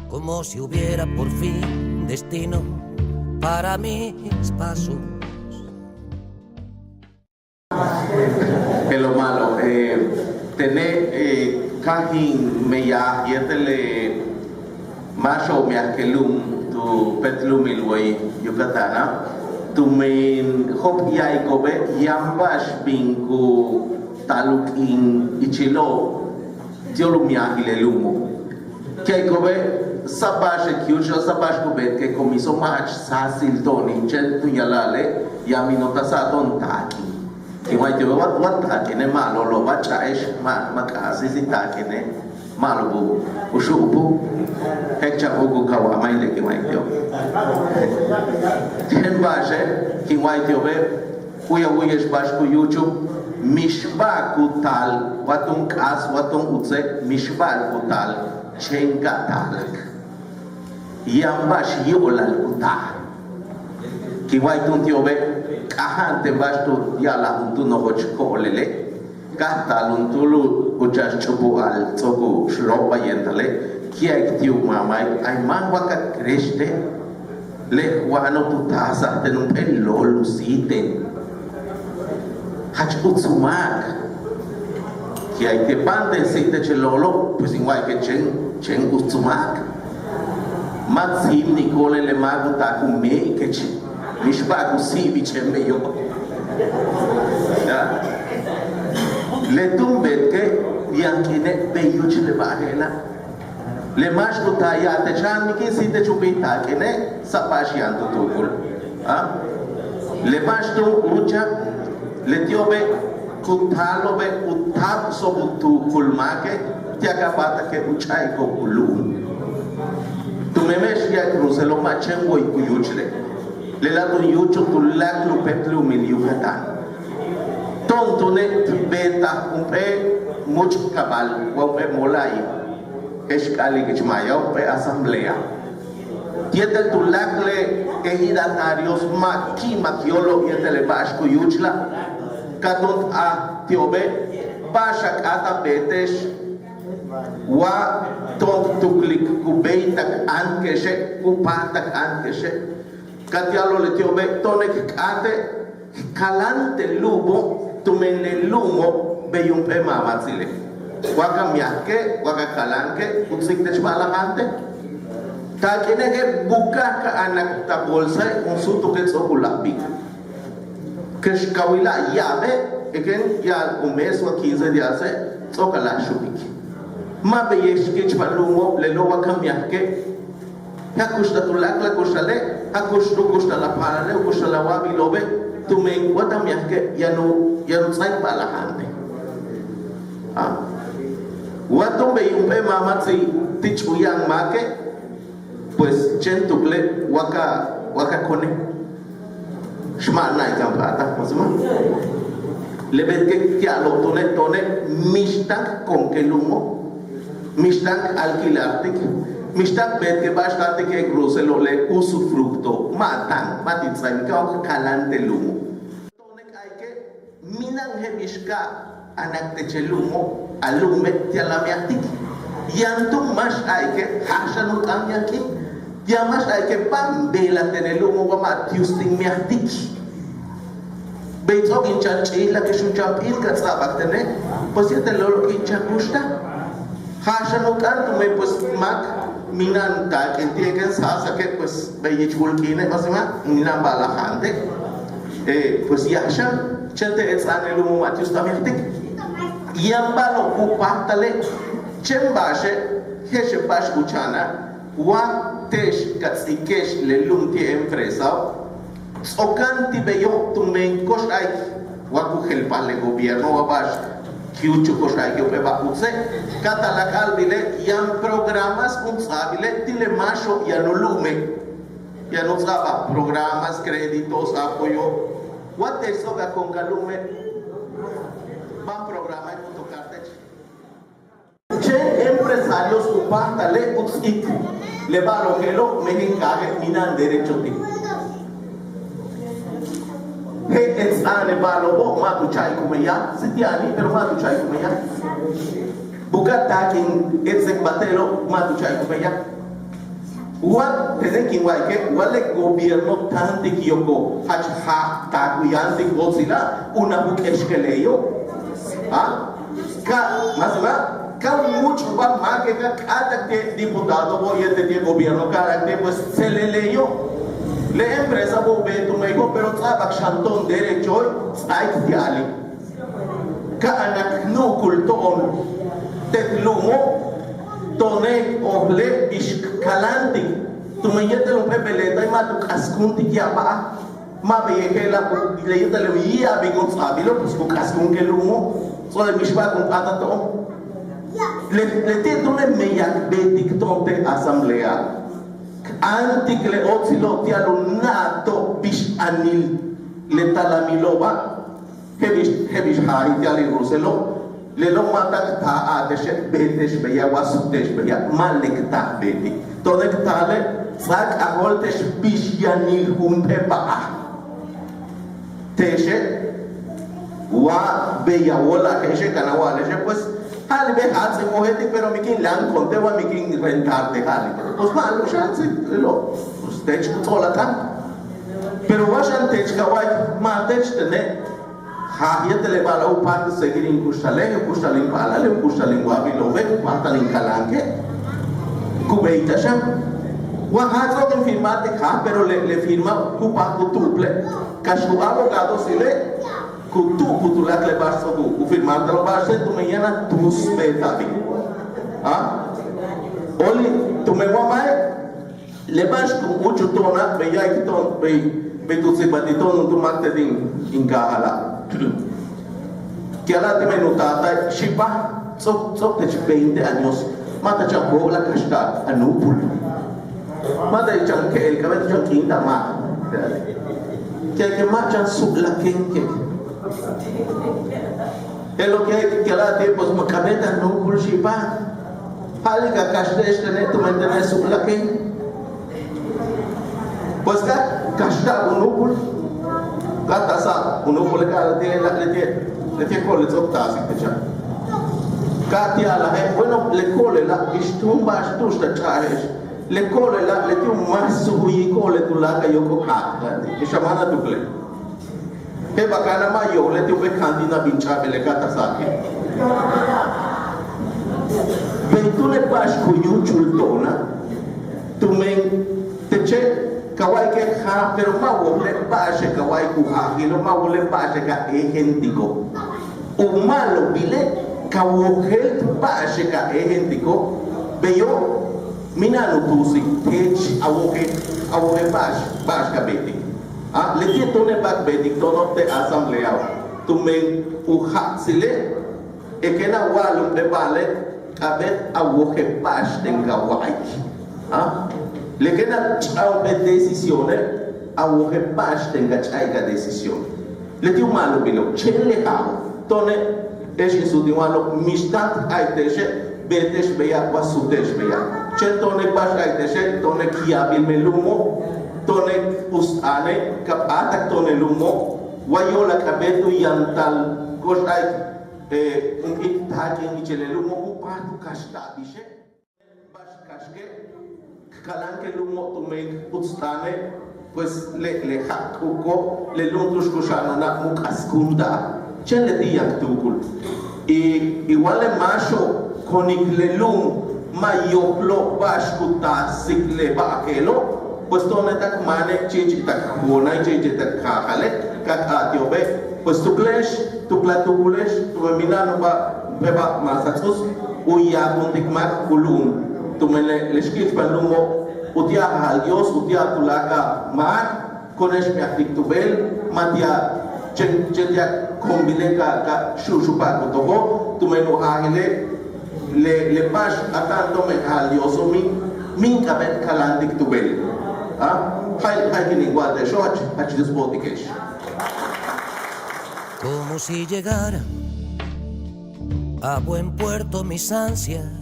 como si hubiera por fin destino para mis pasos. Pelo malo, tener kahin meya yetele macho meakelum tu petlumilway Yucatana tu main hop yai kobe yambash binku taluk in ichilo tiolumia ilelumo kay kobe sabash kyucho sabash kobe ke komiso match sasil toni chen tunyalale yaminota saton taki Iwai tu wat takene malo lo baca makasi si takene malo bu usubu hekcha buku kawa mai le kiwai tu ten baje kiwai tu be uya bash ku YouTube mishba kutal watung kas watung utse mishba kutal chenga talak yambash yolal kutal kiwai tu be kahante bastu yala untu no hochko lele kahta luntulu ujas chubu al toku shlopa yentale kia tiu mamai ai manwaka kreste le wano putasa tenum pello lusite hach utsumak kia te pande site chelolo pues igual que chen utsumak maxim nicole le magu ta kume que Mishba kusi bichembe yo. Le tumbet ke yankine be yuchile bahela. Le mash kutaya te chan miki site chupita kene sapashi antu tukul. Le mash tu ucha le tiobe kutalo be utab sobutu kulmake tiaka pata ke uchai ko kulu. Tu memesh ya kruzelo machengo ikuyuchile. Le lato yucho tu laklu petlu mil Yucatán. Tonto ne beta umpe much cabal umpe molai. Eshkali que chmaya umpe asamblea. Tietel tu lakle ejidatarios makiolo yetele bashku yuchla. Kadunt a tiobe bashak ata betesh wa tont tuklik kubeitak ankeshe kupatak ankeshe. Katialo le tio be tone ke ate kalante lubo tumene lumo be yumpe mamatsile waka miake waka kalanke utsik te chbala ante ta kene ke buka ka anak ta bolsa un sutu ke tsokulabi kesh kawila yabe eken ya un mes wa 15 días se tsokala shubiki ma be yesh ke chbalumo le lo waka miake hakushta tulak kushale hakushtu kushala parale kushala wabi lobe tume watam yake yanu tsai palahante watum be yumpe mamatsi tichu yang make pues chentukle waka kone shma nai kampata masma lebet ke kya lo tone mishtak con que lumo mishtak alquilartik Mishtak bet ke bastante que groselo le usufructo matan matitsai ka kalante lumo tonek ay ke minang hebishka anak te chelumo alume tialamiatik yantum mas ay ke hashanut amyaki yamas ay ke pambela tenelumo wa matiusting miatik beito inchan chila ke shunchapil ka tsabak tene pues yete lolo inchan gusta hashanut antum pues mak minan ta kentieken sa saket pues beyechul kine masima minan balahante pues yasha chente etsane lumu matius tamirtik yambalo kupatale chembashe heshe bash uchana wa tesh katsikesh le lumti empresa okanti beyo tumen kosh ay wa ku helpale gobierno wa bash Kiucho kosai que peba utse kata la kalbile yan programas unsabile tile macho ya no lume ya no saba programas créditos apoyo what they soga con kalume van programa en tocarte che empresarios upantale utsik le balo kelo mehinkage minan derecho ti it's ane balo bo matu chai kumeya sitiani pero matu chai kumeya buka taking it's batelo matu chai kumeya Igual, tiene que igual el gobierno tan de Kyoko, hacha, takuyanti, godzilla, una buquesqueleyo, mucho más que cada diputado o de gobierno, cada pues se le leyó. La empresa bobeto me dijo, pero trabaja chantón derecho, está ideal. Cada no cultón, te lumo. Tone ohle ishkalanti tu me yete lo pebeleta y matu kaskunti ya pa ma bege la le yete le via bigon sabilo pues ku kaskun ke lumo so le mishba kun atato le te tone meyak betik tonte asamblea antik le otsilo ti alunato bish anil le talamilova hebish hari ti ali ruselo le lo mata ta a deshe betesh beya wasutesh beya malek ta beti tonek tale sak a voltesh bishyani humpe pa teshe wa beya wala keshe kana wala je pues hal be hat se moheti pero mikin lan konte wa mikin rentar de hal pues malo chance lo stech tola ta pero wa chance ka wa ma tech ne ya te le va a un par de seguir en Kushalem Palale, Kushalem Wabilove, Matalin Kalanke, Kubeita Sham. Wahatro que firmate ha, pero le firma Kupa Kutuple, Kashu abogado si le Kutulak le basto ku firmante lo baste, tu me llena tus betabi. Oli, tu me guamai, le basto mucho tona, veía que ton, ve tu simpatiton, tu mate in Gahala. Que ahora te menutata shipa so te 20 años mata chapo la casta anupul mata chan que el cabello chan quinta ma que machan su la kenke es lo que ahora te pues macabeta anupul shipa haliga casta este ne tu mantene su la ken pues casta anupul Kata sa, uno boleh kata le cole zopta si techa. Kati ala hai, bueno le cole la istumba stusta chahes. Le cole la le tu masu hui cole tu la kayo ko kat. Ishamana tukle. Ke bakana ma yo le tu be khandi na bincha bele kata sa ke. Bentule pas ko yu chultona. Tu men teche kawai ke ha pero ma wole baashe kawai ku ha kilo ma wole baashe ka ejentico o malo bile kawogel baashe ka ejentico beyo minano tusi tech awoge bash ka beti le tie tone bak beti tono te asamblea tu men u ha sile e que na walum de vale abet awoge bash den kawai le queda chao de decisiones a wohe pas tenga chaiga decisión le tiu malo bilo chele ha tone eshi sudiwalo mistat aiteshe betesh beya wasutesh beya chetone pas aiteshe tone kiabil melumo tone usane kapata tone lumo wayola kabetu yantal kostai un ittaki ni chele lumo upatu kashta bishe bas kashke Kalanke lumo tu me utstane pues le hakuko le luntus kushana na mukaskunda chen le diak tukul y igual le macho konik le lum mayoplo bashkuta sikle bakelo pues tone tak mane chichi tak bona chichi tak kakale kakatiobe pues tu klesh tu platukulesh tu minano ba beba masatsus uya kuntik mak kulum tu me le skit palumo utia al Dios utia tulaka mar konesh me aktubel matia chenja kombile ka shushupa kutobo tu me no ahile le bash atando me al Dios min kabet kalandik tubel hay que igual de shot hach desbotikesh como si llegara a buen puerto mis ansias